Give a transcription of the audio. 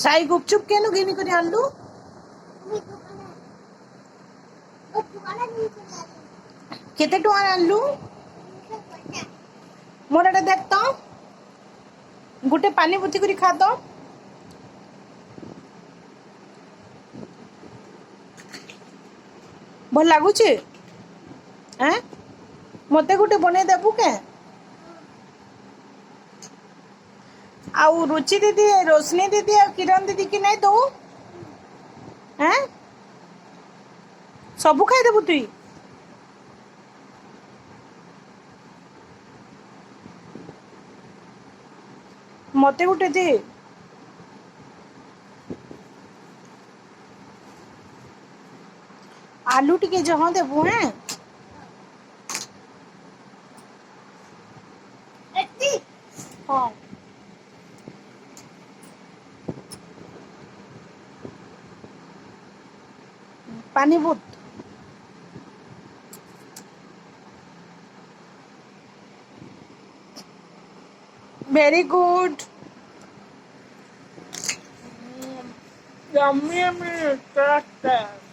साई गुपचुप केनु घिनी करी आनलु केते टुआर आनलु मोरटा देख तो गुटे पानी बुती करी खा तो भल लगुचे हैं मते गुटे बने देबू के आउ रुचि दीदी रोशनी दीदी और किरण दीदी की नहीं दो हैं सबू खाई देबू तुई मते गुटे दे आलू टिके जहाँ देबू हैं हाँ पानी बुत वेरी गुड yummy, yummy,